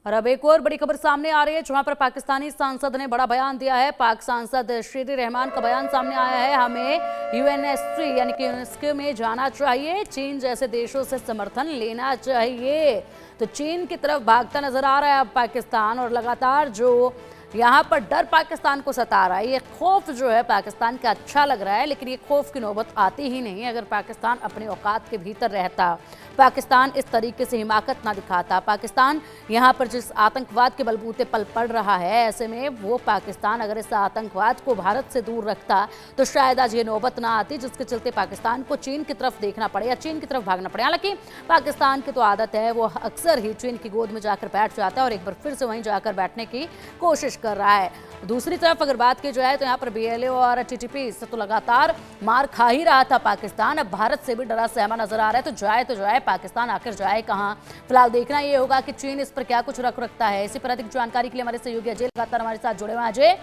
और अब एक और बड़ी खबर सामने आ रही है, जहां पर पाकिस्तानी सांसद ने बड़ा बयान दिया है। पाक सांसद शेर रहमान का बयान सामने आया है, हमें यूएनएससी यानी कि यूनेस्को में जाना चाहिए, चीन जैसे देशों से समर्थन लेना चाहिए। तो चीन की तरफ भागता नजर आ रहा है अब पाकिस्तान, और लगातार जो यहाँ पर डर पाकिस्तान को सता रहा है, ये खौफ जो है पाकिस्तान का अच्छा लग रहा है, लेकिन ये खौफ की नौबत आती ही नहीं अगर पाकिस्तान अपने औकात के भीतर रहता, पाकिस्तान इस तरीके से हिमाकत ना दिखाता। पाकिस्तान यहाँ पर जिस आतंकवाद के बलबूते पल पड़ रहा है, ऐसे में वो पाकिस्तान अगर इस आतंकवाद को भारत से दूर रखता तो शायद आज ये नौबत ना आती, जिसके चलते पाकिस्तान को चीन की तरफ देखना पड़े या चीन की तरफ भागना पड़े। हालांकि पाकिस्तान की तो आदत है, वो अक्सर ही चीन की गोद में जाकर बैठ जाता है और एक बार फिर से वहीं जाकर बैठने की कोशिश कर रहा है। दूसरी तरफ अगर बात की जाए तो यहाँ पर बीएलओ और टीटीपी से तो लगातार मार खा ही रहा था पाकिस्तान, अब भारत से भी डरा सहमा नजर आ रहा है। तो जाए पाकिस्तान, आखिर जाए कहां? फिलहाल देखना ये होगा कि चीन इस पर क्या कुछ रखता है। इसी पर अधिक जानकारी के लिए हमारे सहयोगी अजय लगातार हमारे साथ जुड़े हुए हैं। अजय,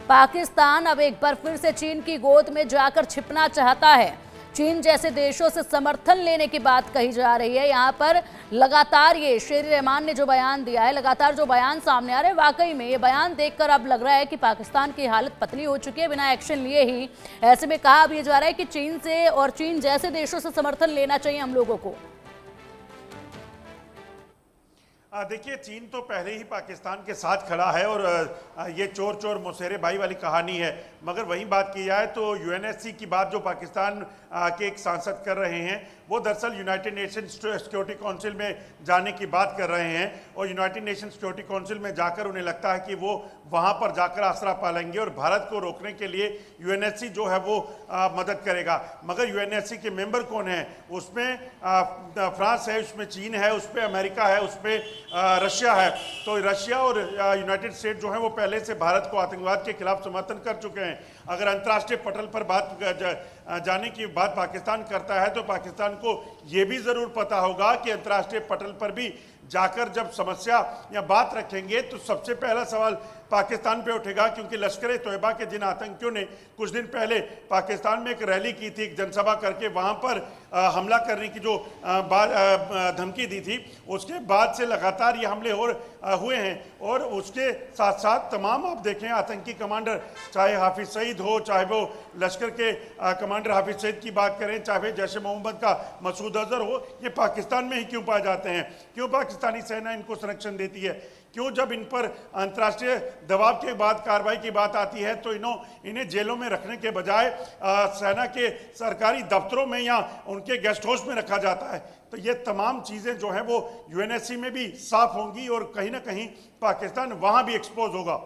पाकिस्तान अब एक बार फिर से चीन की गोद में जाकर छिपना चाहता है, चीन जैसे देशों से समर्थन लेने की बात कही जा रही है। यहाँ पर लगातार ये शेर रहमान ने जो बयान दिया है, लगातार जो बयान सामने आ रहे हैं, वाकई में ये बयान देखकर अब लग रहा है कि पाकिस्तान की हालत पतली हो चुकी है बिना एक्शन लिए ही। ऐसे में कहा अब ये जा रहा है कि चीन से और चीन जैसे देशों से समर्थन लेना चाहिए हम लोगों को। देखिए, चीन तो पहले ही पाकिस्तान के साथ खड़ा है और ये चोर चोर मुसेरे भाई वाली कहानी है। मगर वहीं बात की जाए तो यूएनएससी की बात जो पाकिस्तान के एक सांसद कर रहे हैं, वो दरअसल यूनाइटेड नेशन सिक्योरिटी काउंसिल में जाने की बात कर रहे हैं और यूनाइटेड नेशन सिक्योरिटी काउंसिल में जाकर उन्हें लगता है कि वो वहां पर जाकर आसरा पालेंगे और भारत को रोकने के लिए यूएनएससी जो है वो मदद करेगा। मगर यूएनएससी के मेंबर कौन है? उसमें फ्रांस है, उसमें चीन है, उसमें अमेरिका है, उसमें रशिया है। तो रशिया और यूनाइटेड स्टेट जो है वो पहले से भारत को आतंकवाद के खिलाफ समर्थन कर चुके हैं। अगर अंतर्राष्ट्रीय पटल पर बात जाने की बात पाकिस्तान करता है तो पाकिस्तान को यह भी जरूर पता होगा कि अंतर्राष्ट्रीय पटल पर भी जाकर जब समस्या या बात रखेंगे तो सबसे पहला सवाल पाकिस्तान पे उठेगा, क्योंकि लश्कर तोयबा के जिन आतंकियों ने कुछ दिन पहले पाकिस्तान में एक रैली की थी, एक जनसभा करके वहां पर हमला करने की जो धमकी दी थी, उसके बाद से लगातार ये हमले हुए हैं। और उसके साथ साथ तमाम आप देखें आतंकी कमांडर, चाहे हाफिज सईद हो, चाहे वो लश्कर के कमांडर हाफिज सईद की बात करें, चाहे जैश ए मोहम्मद का मसूद अजहर हो, ये पाकिस्तान में ही क्यों पाए जाते हैं? क्यों पाकिस्तानी सेना इनको संरक्षण देती है? क्यों जब इन पर अंतर्राष्ट्रीय दबाव के बाद कार्रवाई की बात आती है तो इन्हें जेलों में रखने के बजाय सेना के सरकारी दफ्तरों में या उनके गेस्ट हाउस में रखा जाता है? तो ये तमाम चीज़ें जो हैं वो यूएनएससी में भी साफ होंगी और कहीं ना कहीं पाकिस्तान वहाँ भी एक्सपोज होगा।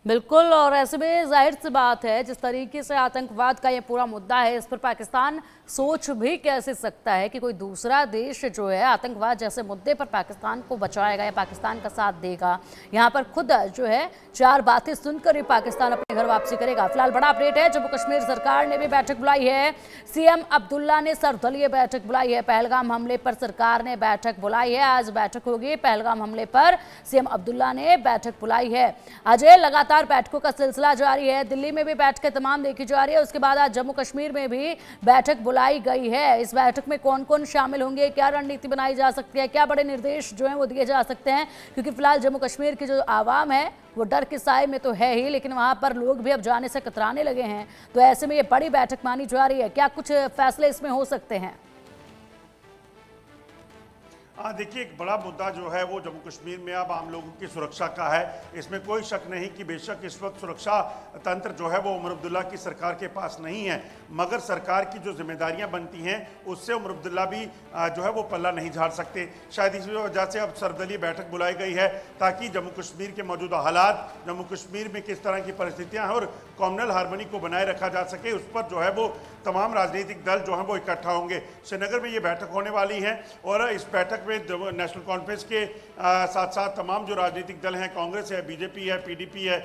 बिल्कुल, और ऐसे में जाहिर सी बात है, जिस तरीके से आतंकवाद का ये पूरा मुद्दा है, इस पर पाकिस्तान सोच भी कैसे सकता है कि कोई दूसरा देश जो है आतंकवाद जैसे मुद्दे पर पाकिस्तान को बचाएगा या पाकिस्तान का साथ देगा। यहाँ पर खुद जो है चार बातें सुनकर ही पाकिस्तान अपने घर वापसी करेगा। फिलहाल बड़ा अपडेट है, जम्मू कश्मीर सरकार ने भी बैठक बुलाई है, सीएम अब्दुल्ला ने सर्वदलीय बैठक बुलाई है। पहलगाम हमले पर सरकार ने बैठक बुलाई है, आज बैठक होगी। पहलगाम हमले पर सीएम अब्दुल्ला ने बैठक बुलाई है। अजय, लगातार बैठकों का सिलसिला जारी है, दिल्ली में भी बैठकें तमाम देखी जा रही है, उसके बाद आज जम्मू कश्मीर में भी बैठक बुलाई गई है। इस बैठक में कौन कौन शामिल होंगे, क्या रणनीति बनाई जा सकती है, क्या बड़े निर्देश जो हैं वो दिए जा सकते हैं? क्योंकि फिलहाल जम्मू कश्मीर की जो आवाम है वो डर के साए में तो है ही, लेकिन वहां पर लोग भी अब जाने से कतराने लगे हैं। तो ऐसे में ये बड़ी बैठक मानी जा रही है, क्या कुछ फैसले इसमें हो सकते हैं? देखिए, एक बड़ा मुद्दा जो है वो जम्मू कश्मीर में अब आम लोगों की सुरक्षा का है। इसमें कोई शक नहीं कि बेशक इस वक्त सुरक्षा तंत्र जो है वो उमर अब्दुल्ला की सरकार के पास नहीं है, मगर सरकार की जो जिम्मेदारियां बनती हैं उससे उमर अब्दुल्ला भी जो है वो पल्ला नहीं झाड़ सकते। शायद इसी वजह से अब सर्वदलीय बैठक बुलाई गई है ताकि जम्मू कश्मीर के मौजूदा हालात, जम्मू कश्मीर में किस तरह की परिस्थितियाँ हैं और कॉम्युनल हार्मनी को बनाए रखा जा सके, उस पर जो है वो तमाम राजनीतिक दल जो हैं वो इकट्ठा होंगे। श्रीनगर में ये बैठक होने वाली है और इस बैठक में नेशनल कॉन्फ्रेंस के साथ साथ तमाम जो राजनीतिक दल हैं, कांग्रेस है, बीजेपी है, पीडीपी है,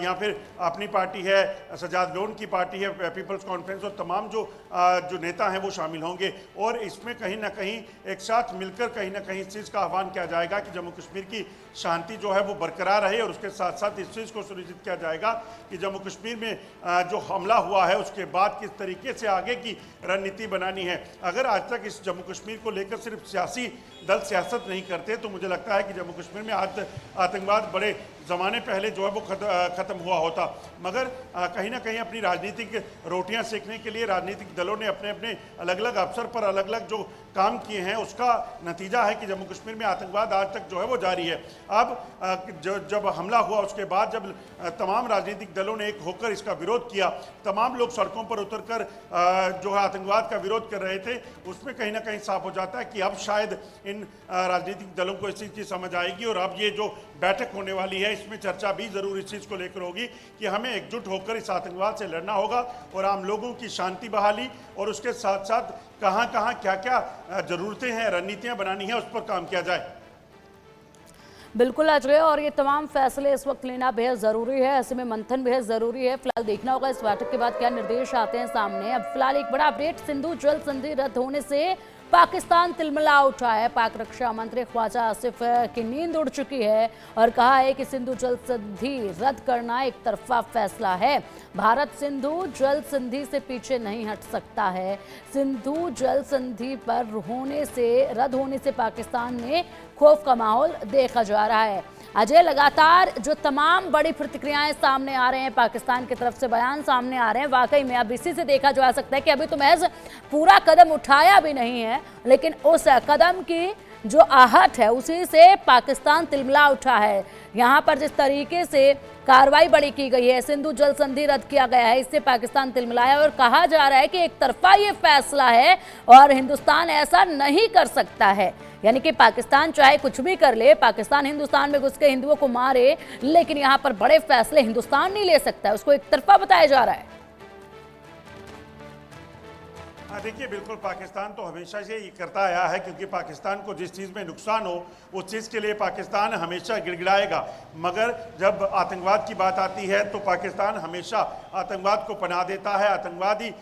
या फिर अपनी पार्टी है, सजाद लोन की पार्टी है, पीपल्स कॉन्फ्रेंस, और तमाम जो नेता हैं वो शामिल होंगे। और इसमें कहीं ना कहीं एक साथ मिलकर कहीं ना कहीं इस चीज़ का आह्वान किया जाएगा कि जम्मू कश्मीर की शांति जो है वो बरकरार रहे और उसके साथ साथ इस चीज़ को सुनिश्चित किया जाएगा कि जम्मू कश्मीर में जो हमला हुआ है उसके बाद किस तरीके से आगे की रणनीति बनानी है। अगर आज तक इस जम्मू कश्मीर को लेकर सिर्फ सियासी दल सियासत नहीं करते, तो मुझे लगता है कि जम्मू कश्मीर में आज आतंकवाद बड़े ज़माने पहले जो है वो ख़त्म हुआ होता। मगर कहीं ना कहीं अपनी राजनीतिक रोटियां सेकने के लिए राजनीतिक दलों ने अपने अपने अलग अलग अवसर पर अलग अलग जो काम किए हैं, उसका नतीजा है कि जम्मू कश्मीर में आतंकवाद आज तक जो है वो जारी है। अब जब हमला हुआ उसके बाद जब तमाम राजनीतिक दलों ने एक होकर इसका विरोध किया, तमाम लोग सड़कों पर उतरकर जो है आतंकवाद का विरोध कर रहे थे, उसमें कहीं ना कहीं साफ हो जाता है कि अब शायद इन राजनीतिक दलों को इस चीज़ की समझ आएगी। और अब ये जो बैठक होने वाली है, इसमें चर्चा भी जरूर इस चीज़ को लेकर होगी कि हमें एकजुट होकर इस आतंकवाद से लड़ना होगा और आम लोगों की शांति बहाली और उसके साथ साथ कहाँ कहाँ क्या क्या ज़रूरतें हैं, रणनीतियाँ बनानी है, उस पर काम किया जाए। बिल्कुल अजय, और ये तमाम फैसले इस वक्त लेना बेहद ज़रूरी है, ऐसे में मंथन बेहद ज़रूरी है। फिलहाल देखना होगा इस बैठक के बाद क्या निर्देश आते हैं सामने। अब फिलहाल एक बड़ा अपडेट, सिंधु जल संधि रद्द होने से पाकिस्तान तिलमिला उठा है। पाक रक्षा मंत्री ख्वाजा आसिफ की नींद उड़ चुकी है और कहा है कि सिंधु जल संधि रद्द करना एक तरफा फैसला है। भारत सिंधु जल संधि से पीछे नहीं हट सकता है। सिंधु जल संधि पर रद्द होने से पाकिस्तान में खौफ का माहौल देखा जा रहा है। अजय, लगातार जो तमाम बड़ी प्रतिक्रियाएं सामने आ रहे हैं, पाकिस्तान की तरफ से बयान सामने आ रहे हैं, वाकई में अब इसी से देखा जा सकता है कि अभी तो महज पूरा कदम उठाया भी नहीं है, लेकिन उस कदम की जो आहट है उसी से पाकिस्तान तिलमिला उठा है। यहाँ पर जिस तरीके से कार्रवाई बड़ी की गई है, सिंधु जल संधि रद्द किया गया है, इससे पाकिस्तान तिलमिलाया और कहा जा रहा है कि एक तरफा ये फैसला है और हिंदुस्तान ऐसा नहीं कर सकता है। यानी कि पाकिस्तान चाहे कुछ भी कर ले, पाकिस्तान हिंदुस्तान में घुस के हिंदुओं को मारे, लेकिन यहाँ पर बड़े फैसले हिंदुस्तान नहीं ले सकता है, उसको एक तरफा बताया जा रहा है। हाँ देखिए, बिल्कुल पाकिस्तान तो हमेशा से ये करता आया है, क्योंकि पाकिस्तान को जिस चीज़ में नुकसान हो उस चीज़ के लिए पाकिस्तान हमेशा गिड़गिड़ाएगा। मगर जब आतंकवाद की बात आती है तो पाकिस्तान हमेशा आतंकवाद को पनाह देता है। आतंकवादी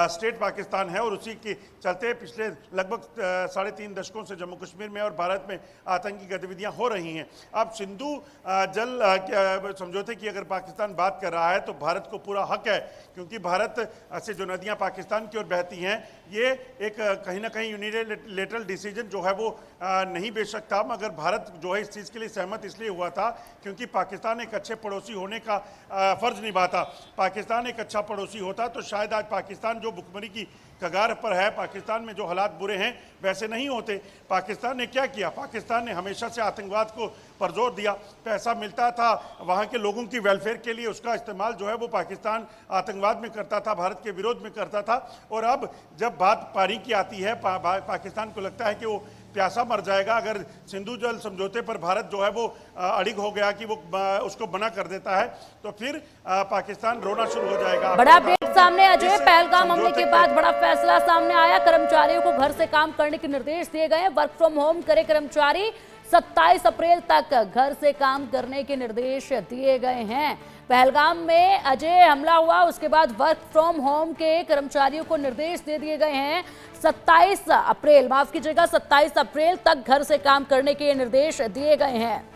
स्टेट पाकिस्तान है और उसी के चलते पिछले लगभग 3.5 दशकों से जम्मू कश्मीर में और भारत में आतंकी गतिविधियां हो रही हैं। अब सिंधु जल समझौते की अगर पाकिस्तान बात कर रहा है तो भारत को पूरा हक है, क्योंकि भारत से जो नदियां पाकिस्तान की ओर बहती हैं, ये एक कहीं ना कहीं यूनिलेटरल डिसीजन जो है वो नहीं बेशक था, मगर भारत जो है इस चीज़ के लिए सहमत इसलिए हुआ था क्योंकि पाकिस्तान एक अच्छे पड़ोसी होने का फ़र्ज निभाता। पाकिस्तान एक अच्छा पड़ोसी होता तो शायद आज पाकिस्तान जो भुखमरी की कगार पर है, पाकिस्तान में जो हालात बुरे हैं वैसे नहीं होते। पाकिस्तान ने क्या किया? पाकिस्तान ने हमेशा से आतंकवाद को पर जोर दिया। पैसा मिलता था वहाँ के लोगों की वेलफेयर के लिए, उसका इस्तेमाल जो है वो पाकिस्तान आतंकवाद में करता था, भारत के विरोध में करता था। और अब जब बात पानी की आती है, पाकिस्तान को लगता है कि वो प्यासा मर जाएगा अगर सिंधु जल समझौते पर भारत जो है वो अड़िग हो गया कि वो उसको मना कर देता है, तो फिर पाकिस्तान रोना शुरू हो जाएगा। बड़ा अपडेट सामने अजय, पहलगाम हमले के बाद बड़ा फैसला सामने आया। कर्मचारियों को घर से काम करने के निर्देश दिए गए। वर्क फ्रॉम होम करे कर्मचारी, 27 अप्रैल तक घर से काम करने के निर्देश दिए गए हैं। पहलगाम में अजय हमला हुआ, उसके बाद वर्क फ्रॉम होम के कर्मचारियों को निर्देश दे दिए गए हैं। 27 अप्रैल तक घर से काम करने के निर्देश दिए गए हैं।